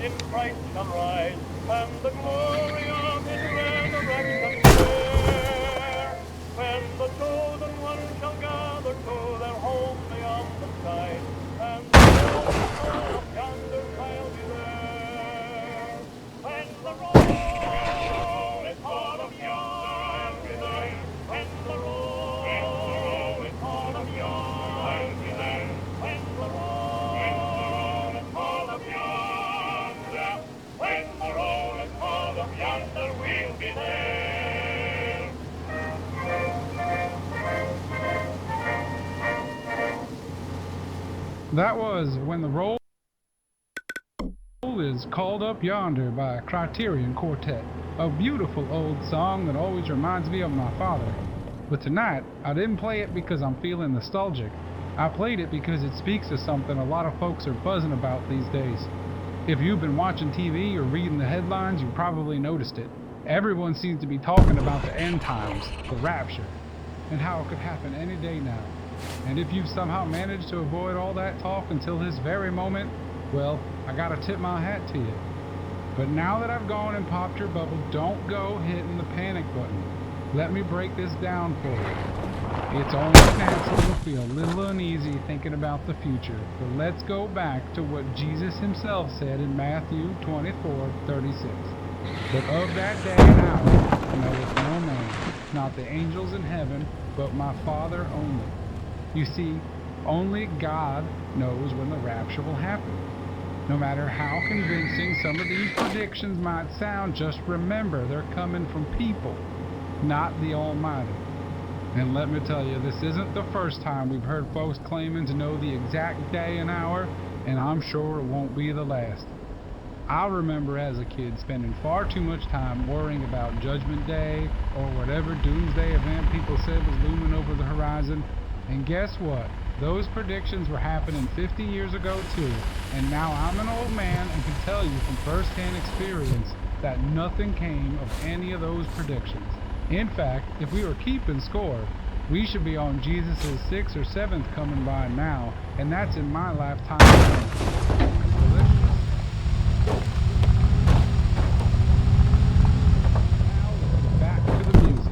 in Christ shall rise, and the glory of his resurrection share. When the chosen one shall gather to their home beyond the skies, and the roll of yonder shall be there. When the roll is called of yonder, when the roll is called of yonder, when the roll is called of yonder, when the roll is called of yonder, we'll be there. That was When the Roll is Called Up Yonder by Criterion Quartet, a beautiful old song that always reminds me of my father. But tonight, I didn't play it because I'm feeling nostalgic. I played it because it speaks to something a lot of folks are buzzing about these days. If you've been watching TV or reading the headlines, you probably noticed it. Everyone seems to be talking about the end times, the rapture, and how it could happen any day now. And if you've somehow managed to avoid all that talk until this very moment, well, I gotta tip my hat to you. But now that I've gone and popped your bubble, don't go hitting the panic button. Let me break this down for you. It's only natural to feel a little uneasy thinking about the future, but let's go back to what Jesus himself said in Matthew 24:36. But of that day and hour knoweth no man, not the angels in heaven, but my Father only. You see, only God knows when the rapture will happen. No matter how convincing some of these predictions might sound, just remember they're coming from people, not the Almighty. And let me tell you, this isn't the first time we've heard folks claiming to know the exact day and hour, and I'm sure it won't be the last. I remember as a kid spending far too much time worrying about Judgment Day or whatever doomsday event people said was looming over the horizon. And guess what? Those predictions were happening 50 years ago too, and now I'm an old man and can tell you from first-hand experience that nothing came of any of those predictions. In fact, if we were keeping score, we should be on Jesus' 6th or 7th coming by now, and that's in my lifetime. So let's get back to the music.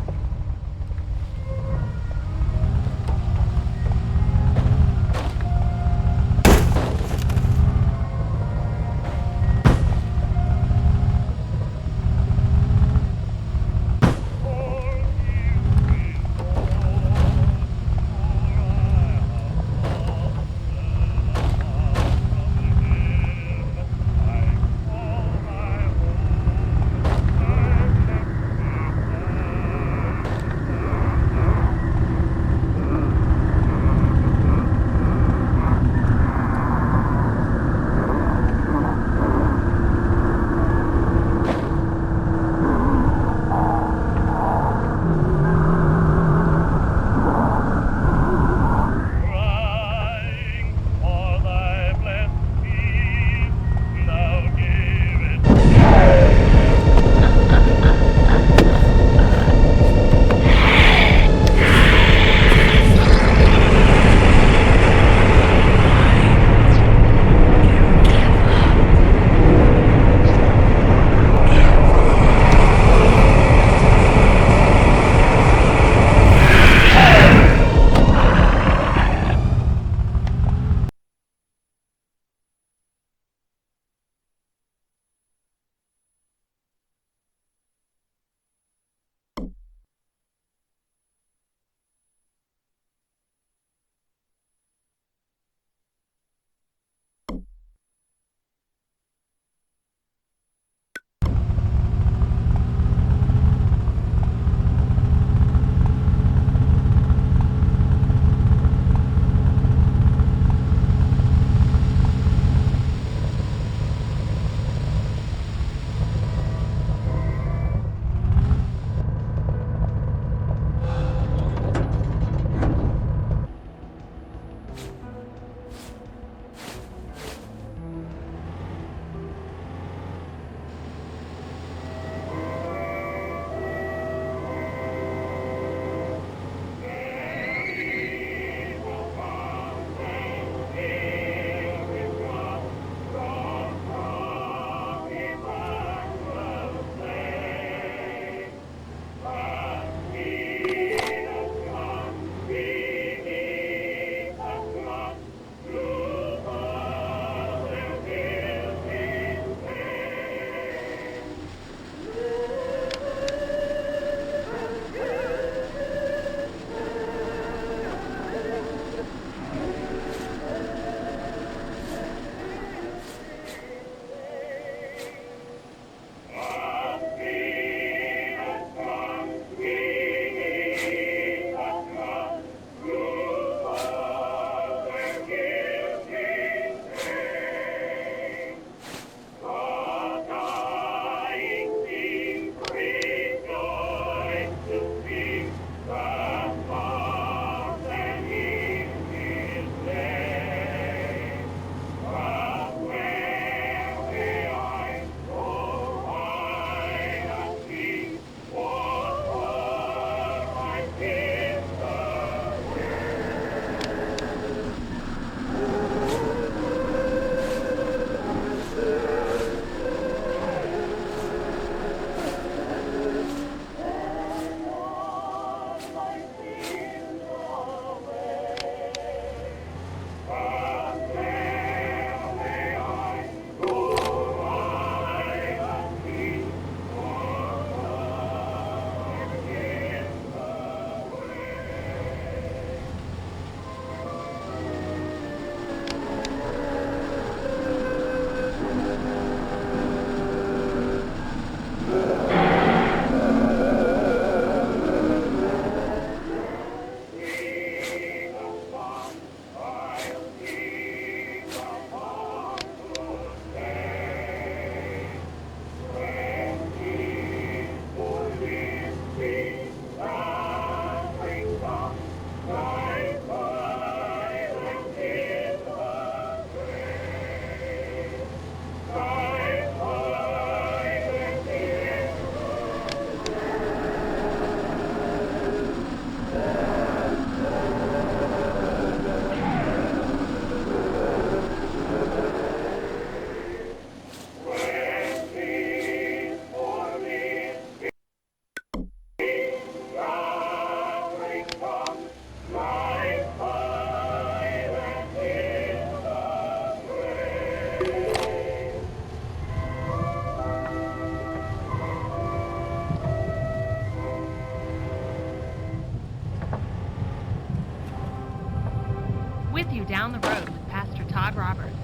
with you down the road with Pastor Todd Roberts.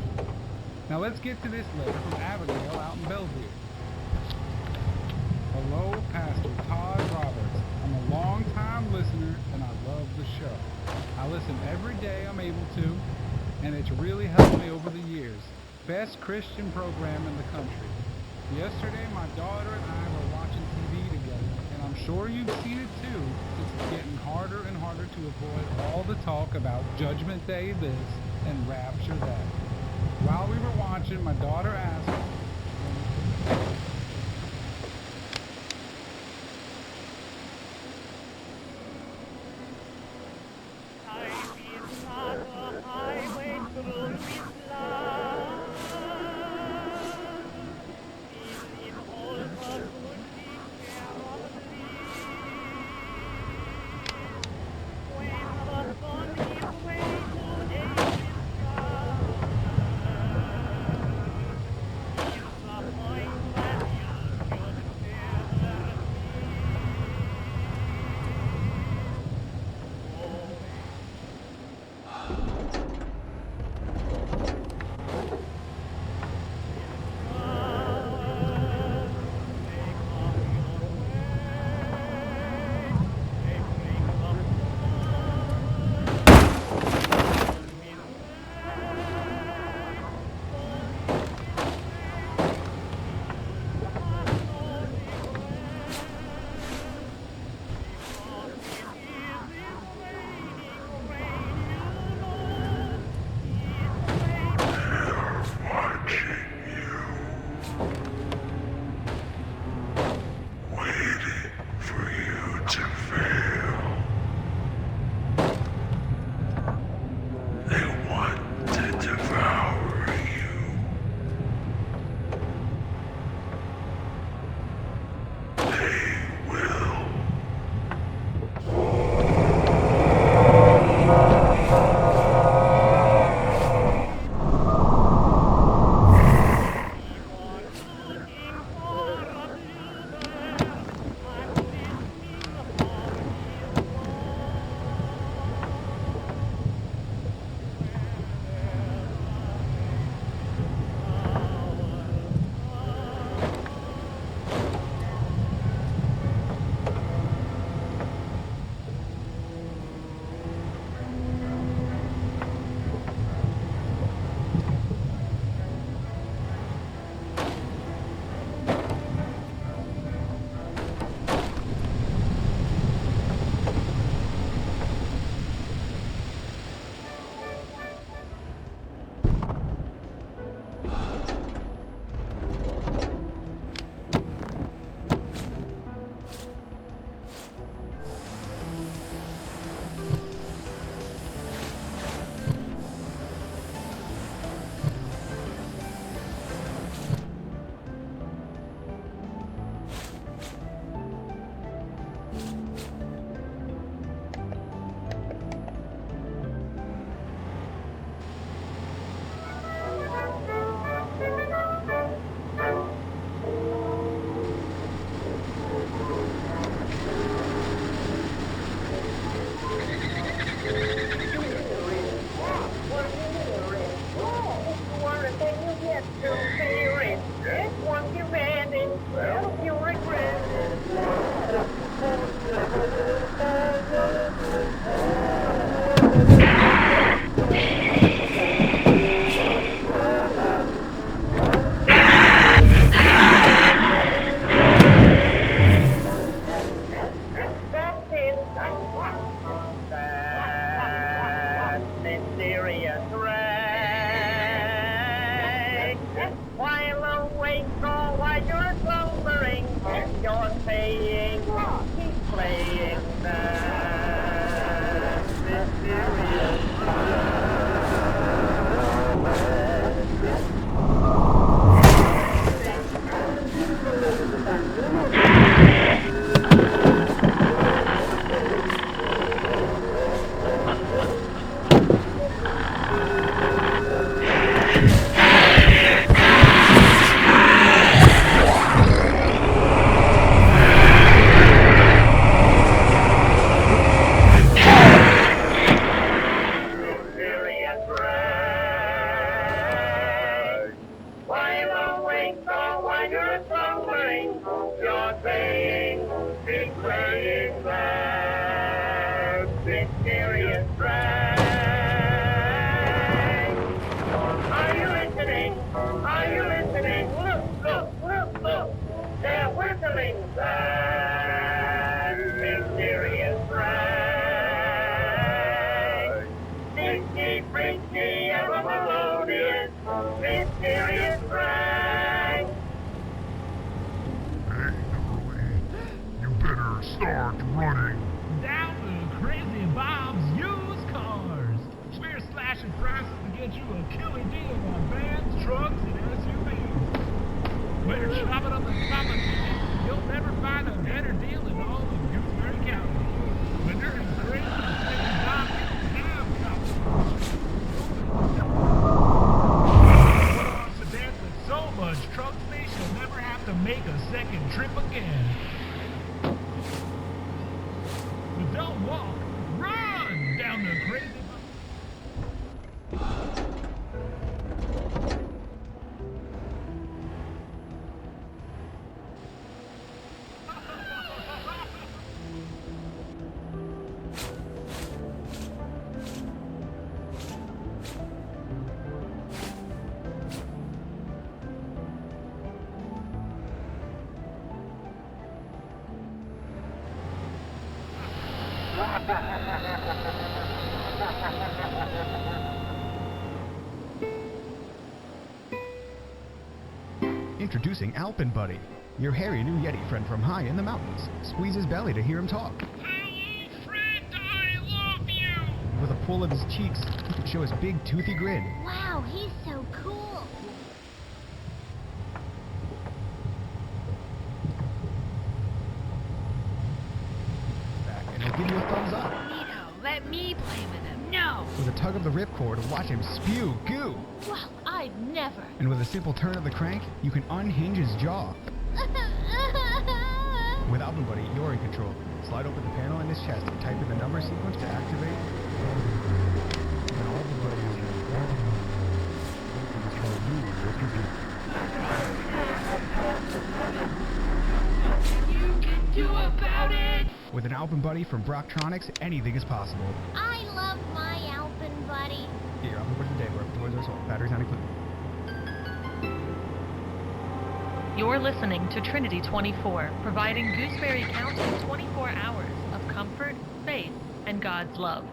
Now let's get to this letter from Abigail out in Bellevue. Hello, Pastor Todd Roberts. I'm a long-time listener and I love the show. I listen every day I'm able to, and it's really helped me over the years. Best Christian program in the country. Yesterday, my daughter and I were watching TV together, and I'm sure you've seen it too, since it's getting harder and harder to avoid all the talk about Judgment Day this and Rapture that. While we were watching, my daughter asked, mysterious drag. Are you listening? Are you listening? Look, look, look, look. They're whistling that mysterious drag. Stinky, freaky, ever melodious, mysterious drag. Hey, Louie, you better start running. Down to Crazy Bob's Used Cars. We're slashing prices to get you a killer deal on vans, trucks, and SUVs. We're chopping up the competition. You'll never find a better deal in all of Gooseberry County. When you're in Crazy Bob's, you have competition. Put on sedans with so much truck space you'll never have to make a second trip again. But don't walk, run down the Crazy Introducing Alpenbuddy, your hairy new Yeti friend from high in the mountains. Squeeze his belly to hear him talk. Hello, friend, I love you! With a pull of his cheeks, he can show his big toothy grin. Wow, he's so cool. Back, and he'll give you a thumbs up. Nito, let me play with him. No! With a tug of the ripcord, watch him spew goo. Well, I'd never. And with a simple turn of the crank, you can unhinge his jaw. With Alpenbuddy, you're in control. Slide open the panel in his chest and type in the number sequence to activate. And Alpenbuddy is your You can do about it! With an Alpenbuddy from Brocktronics, anything is possible. I love my Alpenbuddy. Get your Alpenbuddy today, wherever toys are sold. Batteries not included. You're listening to Trinity 24, providing Gooseberry County 24 hours of comfort, faith, and God's love.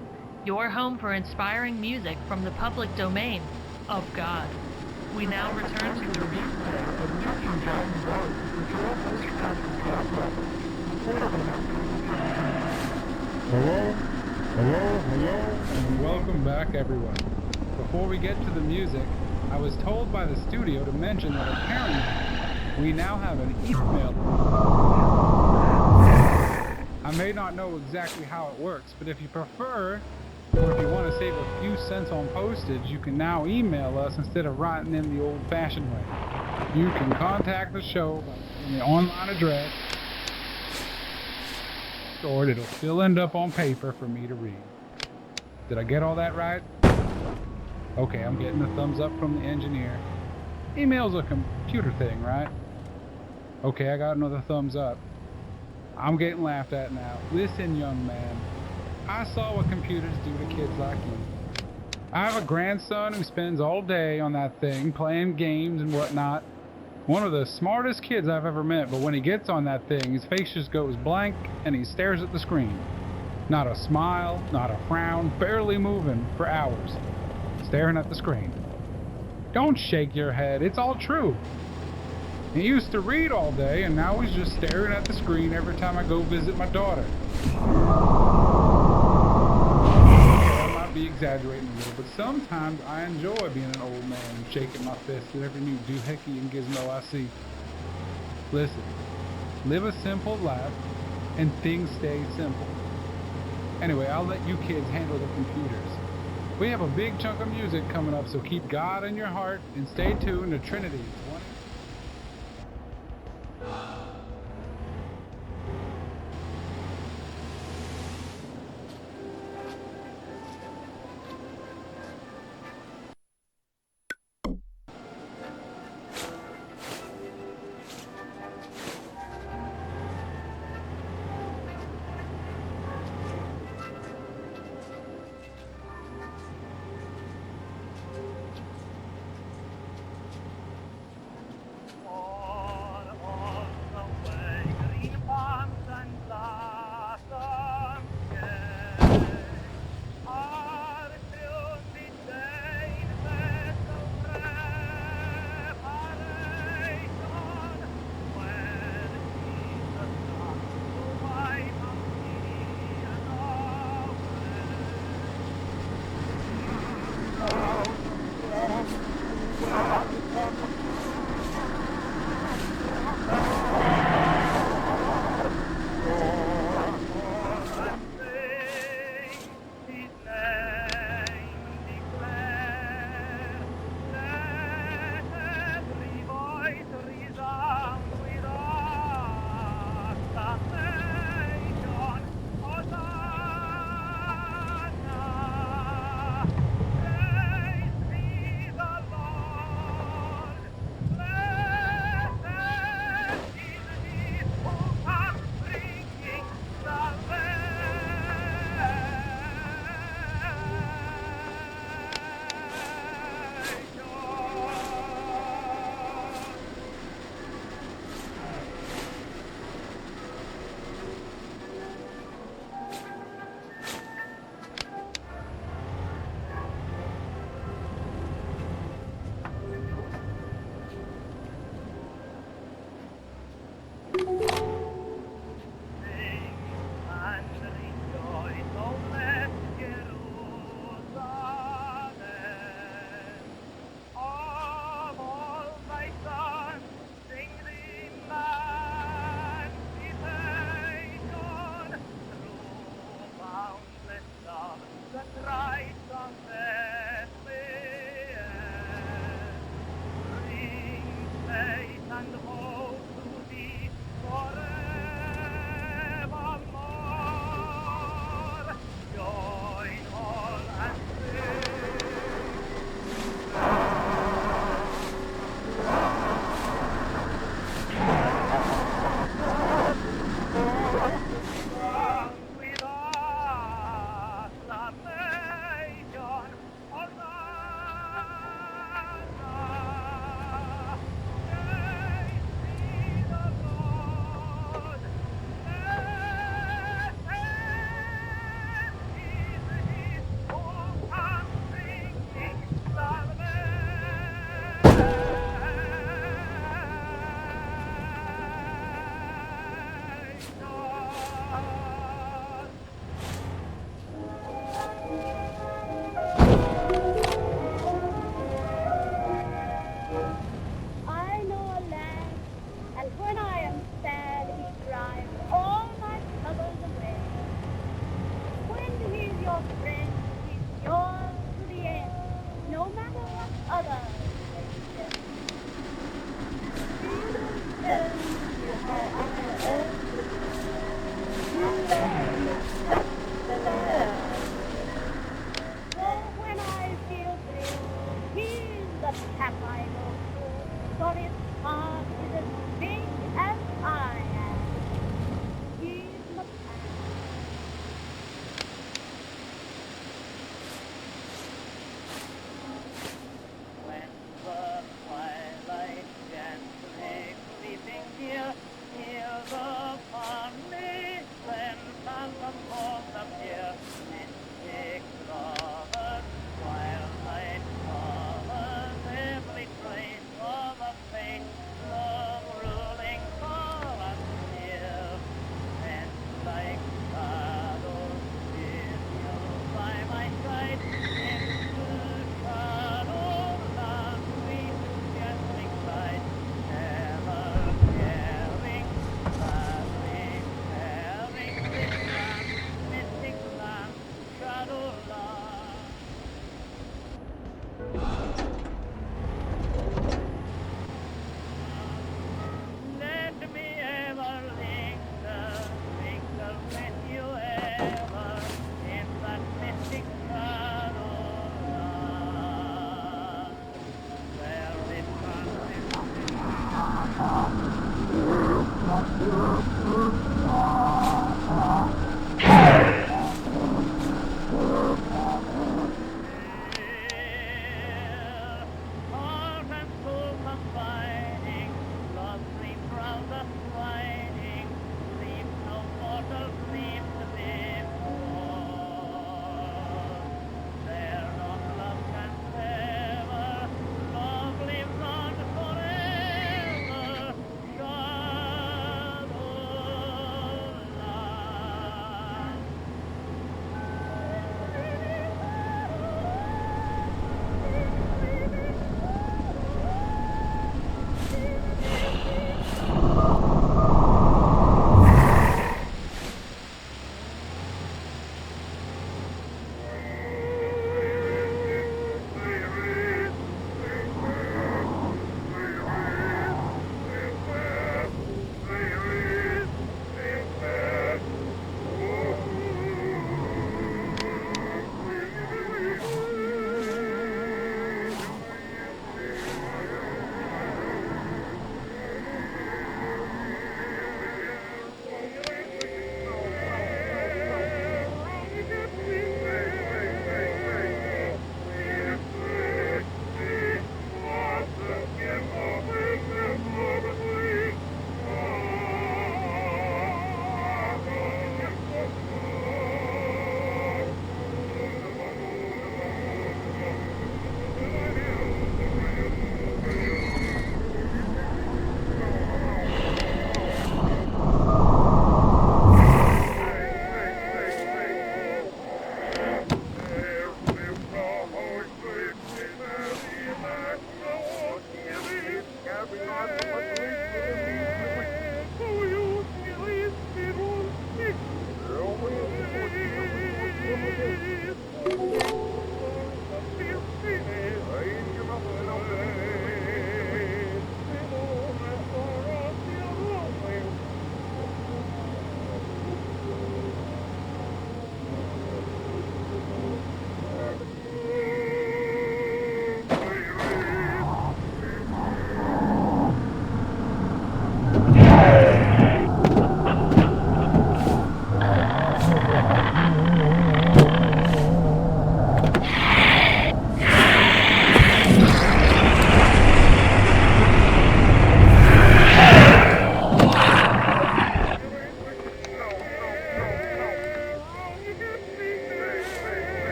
Your home for inspiring music from the public domain of God. We now return to the replay of New King James Hello, and welcome back, everyone. Before we get to the music, I was told by the studio to mention that apparently we now have an email. I may not know exactly how it works, but if you prefer, or if you want to save a few cents on postage, you can now email us instead of writing in the old-fashioned way. You can contact the show by the online address, or it'll still end up on paper for me to read. Did I get all that right? Okay, I'm getting a thumbs up from the engineer. Email's a computer thing, right? Okay, I got another thumbs up. I'm getting laughed at now. Listen, young man. I saw what computers do to kids like you. I have a grandson who spends all day on that thing, playing games and whatnot. One of the smartest kids I've ever met, but when he gets on that thing, his face just goes blank and he stares at the screen. Not a smile, not a frown, barely moving for hours. Staring at the screen. Don't shake your head, it's all true. He used to read all day, and now he's just staring at the screen every time I go visit my daughter. I might be exaggerating a little, but sometimes I enjoy being an old man, shaking my fist at every new doohickey and gizmo I see. Listen, live a simple life, and things stay simple. Anyway, I'll let you kids handle the computers. We have a big chunk of music coming up, so keep God in your heart and stay tuned to Trinity 20.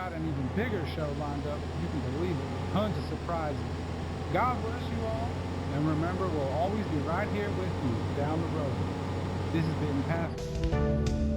got an even bigger show lined up, you can believe it, with tons of surprises. God bless you all, and remember, we'll always be right here with you down the road. This has been Pastor.